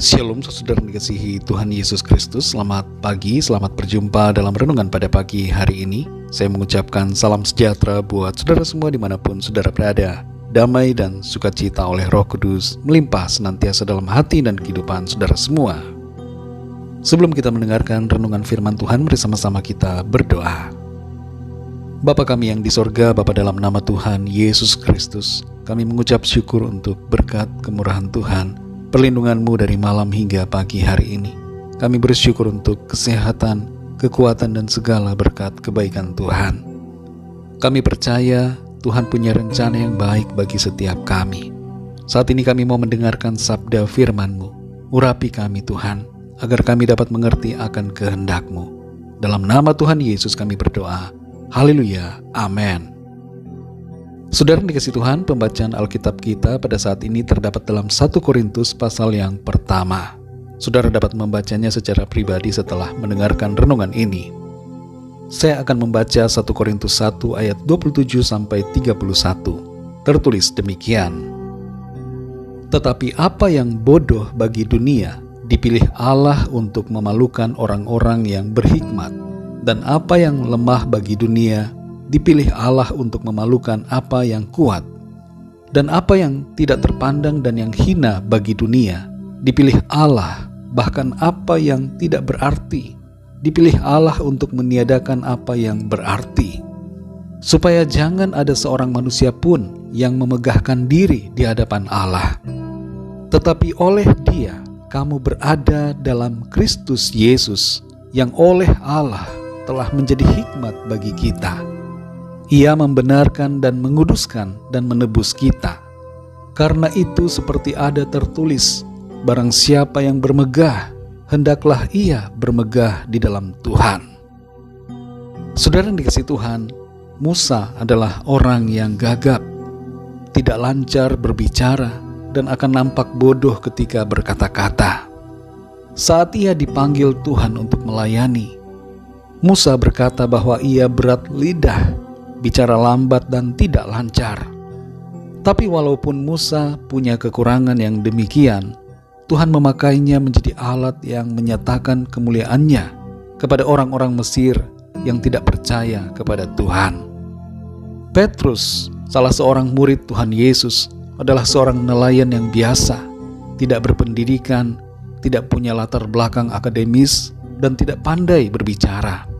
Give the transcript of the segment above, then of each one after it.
Shalom saudara dikasihi Tuhan Yesus Kristus. Selamat pagi, selamat berjumpa dalam renungan pada pagi hari ini. Saya mengucapkan salam sejahtera buat saudara semua dimanapun saudara berada. Damai dan sukacita oleh Roh Kudus melimpah senantiasa dalam hati dan kehidupan saudara semua. Sebelum kita mendengarkan renungan firman Tuhan, mari sama-sama kita berdoa. Bapa kami yang di sorga, Bapa dalam nama Tuhan Yesus Kristus, kami mengucap syukur untuk berkat kemurahan Tuhan, perlindungan-Mu dari malam hingga pagi hari ini. Kami bersyukur untuk kesehatan, kekuatan, dan segala berkat kebaikan Tuhan. Kami percaya Tuhan punya rencana yang baik bagi setiap kami. Saat ini kami mau mendengarkan sabda firman-Mu. Urapi kami Tuhan, agar kami dapat mengerti akan kehendak-Mu. Dalam nama Tuhan Yesus kami berdoa. Haleluya, amin. Saudara dikasihi Tuhan, pembacaan Alkitab kita pada saat ini terdapat dalam 1 Korintus pasal yang pertama. Saudara dapat membacanya secara pribadi setelah mendengarkan renungan ini. Saya akan membaca 1 Korintus 1 ayat 27-31. Tertulis demikian. Tetapi apa yang bodoh bagi dunia, dipilih Allah untuk memalukan orang-orang yang berhikmat. Dan apa yang lemah bagi dunia, dipilih Allah untuk memalukan apa yang kuat. Dan apa yang tidak terpandang dan yang hina bagi dunia, dipilih Allah, bahkan apa yang tidak berarti, dipilih Allah untuk meniadakan apa yang berarti. Supaya jangan ada seorang manusia pun yang memegahkan diri di hadapan Allah. Tetapi oleh Dia, kamu berada dalam Kristus Yesus, yang oleh Allah telah menjadi hikmat bagi kita. Ia membenarkan dan menguduskan dan menebus kita. Karena itu seperti ada tertulis, barang siapa yang bermegah, hendaklah ia bermegah di dalam Tuhan. Saudara yang dikasihi Tuhan, Musa adalah orang yang gagap, tidak lancar berbicara, dan akan nampak bodoh ketika berkata-kata. Saat ia dipanggil Tuhan untuk melayani, Musa berkata bahwa ia berat lidah, bicara lambat dan tidak lancar. Tapi walaupun Musa punya kekurangan yang demikian, Tuhan memakainya menjadi alat yang menyatakan kemuliaannya kepada orang-orang Mesir yang tidak percaya kepada Tuhan. Petrus, salah seorang murid Tuhan Yesus, adalah seorang nelayan yang biasa, tidak berpendidikan, tidak punya latar belakang akademis, dan tidak pandai berbicara.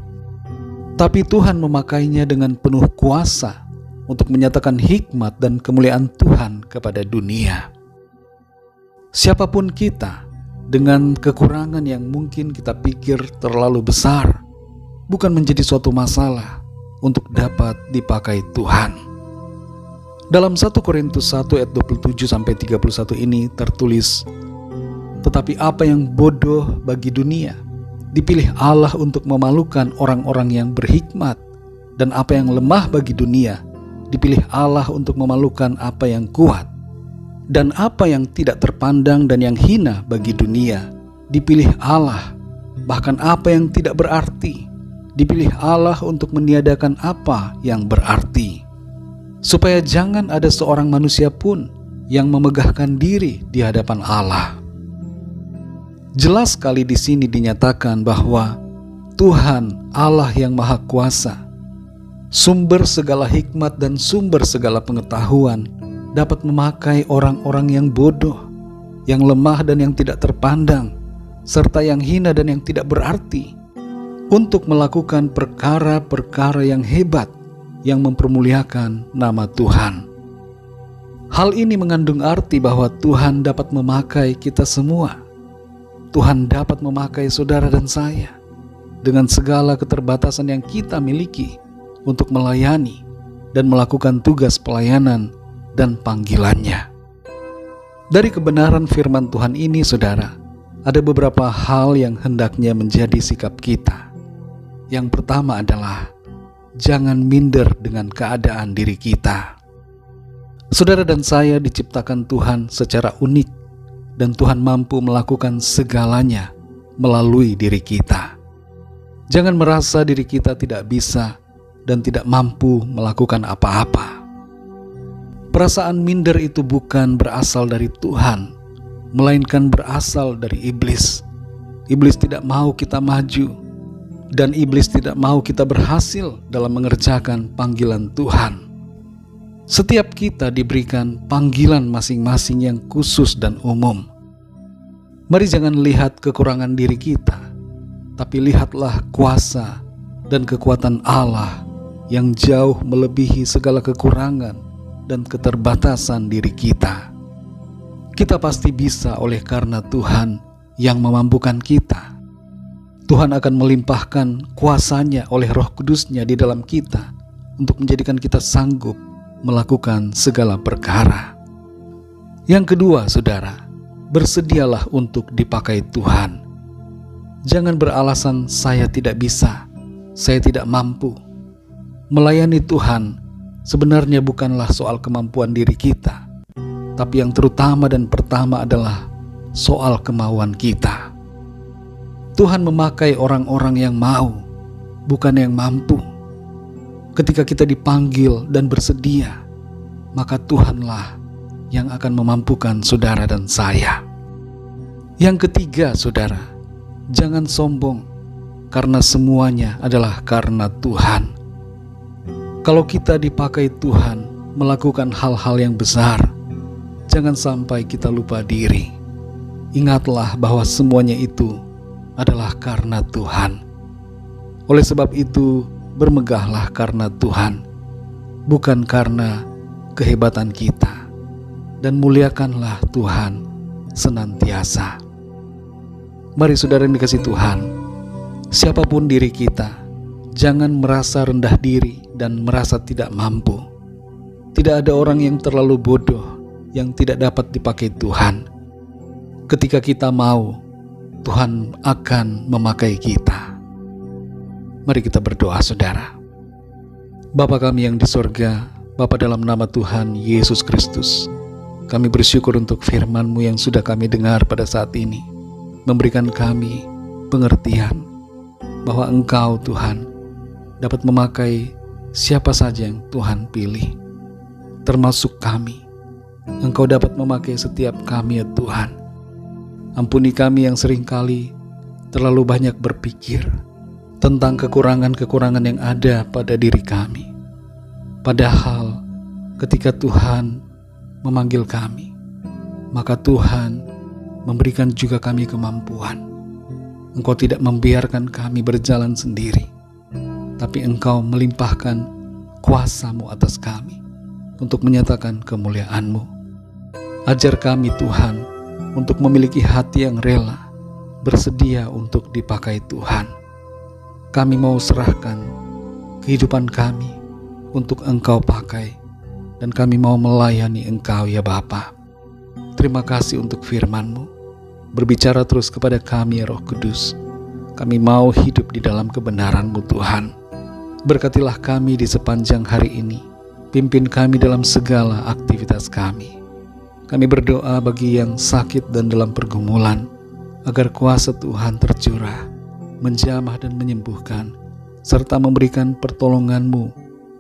Tapi Tuhan memakainya dengan penuh kuasa untuk menyatakan hikmat dan kemuliaan Tuhan kepada dunia. Siapapun kita, dengan kekurangan yang mungkin kita pikir terlalu besar, bukan menjadi suatu masalah untuk dapat dipakai Tuhan. Dalam 1 Korintus 1 ayat 27-31 ini tertulis, tetapi apa yang bodoh bagi dunia, dipilih Allah untuk memalukan orang-orang yang berhikmat. Dan apa yang lemah bagi dunia, dipilih Allah untuk memalukan apa yang kuat. Dan apa yang tidak terpandang dan yang hina bagi dunia, dipilih Allah, bahkan apa yang tidak berarti, dipilih Allah untuk meniadakan apa yang berarti. Supaya jangan ada seorang manusia pun yang memegahkan diri di hadapan Allah. Jelas sekali di sini dinyatakan bahwa Tuhan Allah yang Maha Kuasa, sumber segala hikmat dan sumber segala pengetahuan, dapat memakai orang-orang yang bodoh, yang lemah dan yang tidak terpandang, serta yang hina dan yang tidak berarti, untuk melakukan perkara-perkara yang hebat, yang mempermuliakan nama Tuhan. Hal ini mengandung arti bahwa Tuhan dapat memakai kita semua. Tuhan dapat memakai saudara dan saya dengan segala keterbatasan yang kita miliki untuk melayani dan melakukan tugas pelayanan dan panggilannya. Dari kebenaran firman Tuhan ini, saudara, ada beberapa hal yang hendaknya menjadi sikap kita. Yang pertama adalah jangan minder dengan keadaan diri kita. Saudara dan saya diciptakan Tuhan secara unik, dan Tuhan mampu melakukan segalanya melalui diri kita. Jangan merasa diri kita tidak bisa dan tidak mampu melakukan apa-apa. Perasaan minder itu bukan berasal dari Tuhan, melainkan berasal dari iblis. Iblis tidak mau kita maju, dan iblis tidak mau kita berhasil dalam mengerjakan panggilan Tuhan. Setiap kita diberikan panggilan masing-masing yang khusus dan umum. Mari jangan lihat kekurangan diri kita, tapi lihatlah kuasa dan kekuatan Allah yang jauh melebihi segala kekurangan dan keterbatasan diri kita. Kita pasti bisa oleh karena Tuhan yang memampukan kita. Tuhan akan melimpahkan kuasa-Nya oleh Roh Kudus-Nya di dalam kita untuk menjadikan kita sanggup melakukan segala perkara. Yang kedua, saudara, bersedialah untuk dipakai Tuhan. Jangan beralasan saya tidak bisa, saya tidak mampu. Melayani Tuhan sebenarnya bukanlah soal kemampuan diri kita, tapi yang terutama dan pertama adalah soal kemauan kita. Tuhan memakai orang-orang yang mau, bukan yang mampu. Ketika kita dipanggil dan bersedia, maka Tuhanlah yang akan memampukan saudara dan saya. Yang ketiga, saudara, jangan sombong, karena semuanya adalah karena Tuhan. Kalau kita dipakai Tuhan melakukan hal-hal yang besar, jangan sampai kita lupa diri. Ingatlah bahwa semuanya itu adalah karena Tuhan. Oleh sebab itu, bermegahlah karena Tuhan, bukan karena kehebatan kita, dan muliakanlah Tuhan senantiasa. Mari saudara yang dikasihi Tuhan, siapapun diri kita, jangan merasa rendah diri dan merasa tidak mampu. Tidak ada orang yang terlalu bodoh yang tidak dapat dipakai Tuhan. Ketika kita mau, Tuhan akan memakai kita. Mari kita berdoa, saudara. Bapa kami yang di sorga, Bapa, dalam nama Tuhan Yesus Kristus, kami bersyukur untuk firman-Mu yang sudah kami dengar pada saat ini, memberikan kami pengertian bahwa Engkau, Tuhan, dapat memakai siapa saja yang Tuhan pilih, termasuk kami. Engkau dapat memakai setiap kami, ya Tuhan. Ampuni kami yang seringkali terlalu banyak berpikir tentang kekurangan-kekurangan yang ada pada diri kami. Padahal ketika Tuhan memanggil kami, maka Tuhan memberikan juga kami kemampuan. Engkau tidak membiarkan kami berjalan sendiri, tapi Engkau melimpahkan kuasa-Mu atas kami untuk menyatakan kemuliaan-Mu. Ajar kami, Tuhan, untuk memiliki hati yang rela, bersedia untuk dipakai Tuhan. Kami mau serahkan kehidupan kami untuk Engkau pakai, dan kami mau melayani Engkau, ya Bapa. Terima kasih untuk firman-Mu. Berbicara terus kepada kami, ya Roh Kudus. Kami mau hidup di dalam kebenaran-Mu, Tuhan. Berkatilah kami di sepanjang hari ini. Pimpin kami dalam segala aktivitas kami. Kami berdoa bagi yang sakit dan dalam pergumulan, agar kuasa Tuhan tercurah, menjamah dan menyembuhkan, serta memberikan pertolongan-Mu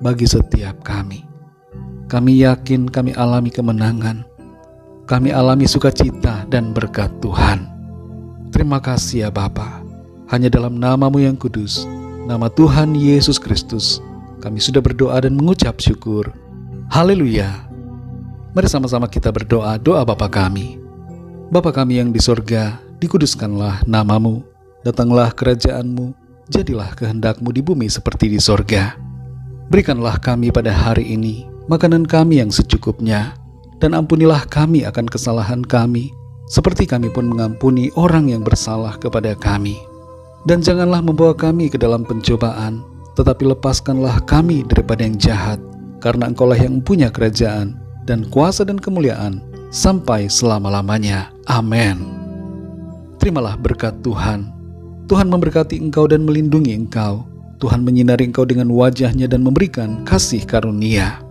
bagi setiap kami. Kami yakin kami alami kemenangan, kami alami sukacita dan berkat Tuhan. Terima kasih, ya Bapa. Hanya dalam nama-Mu yang kudus, nama Tuhan Yesus Kristus, kami sudah berdoa dan mengucap syukur. Haleluya. Mari sama-sama kita berdoa doa Bapa kami. Bapa kami yang di sorga, dikuduskanlah nama-Mu, datanglah kerajaan-Mu, jadilah kehendak-Mu di bumi seperti di sorga. Berikanlah kami pada hari ini makanan kami yang secukupnya, dan ampunilah kami akan kesalahan kami, seperti kami pun mengampuni orang yang bersalah kepada kami. Dan janganlah membawa kami ke dalam pencobaan, tetapi lepaskanlah kami daripada yang jahat, karena Engkaulah yang punya kerajaan, dan kuasa dan kemuliaan, sampai selama-lamanya. Amin. Terimalah berkat Tuhan. Tuhan memberkati engkau dan melindungi engkau. Tuhan menyinari engkau dengan wajah-Nya dan memberikan kasih karunia.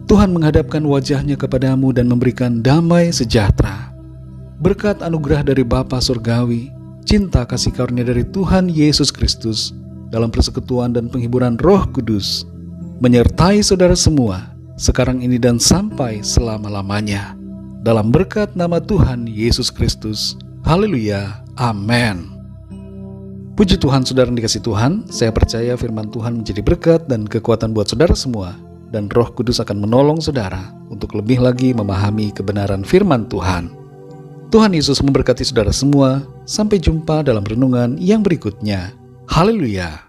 Tuhan menghadapkan wajah-Nya kepadamu dan memberikan damai sejahtera. Berkat anugerah dari Bapa Surgawi, cinta kasih karunia dari Tuhan Yesus Kristus, dalam persekutuan dan penghiburan Roh Kudus, menyertai saudara semua, sekarang ini dan sampai selama-lamanya. dalam berkat nama Tuhan Yesus Kristus. Haleluya. Amin. Puji Tuhan, saudara yang dikasihi Tuhan. Saya percaya firman Tuhan menjadi berkat dan kekuatan buat saudara semua. Dan Roh Kudus akan menolong saudara untuk lebih lagi memahami kebenaran firman Tuhan. Tuhan Yesus memberkati saudara semua. Sampai jumpa dalam renungan yang berikutnya. Haleluya.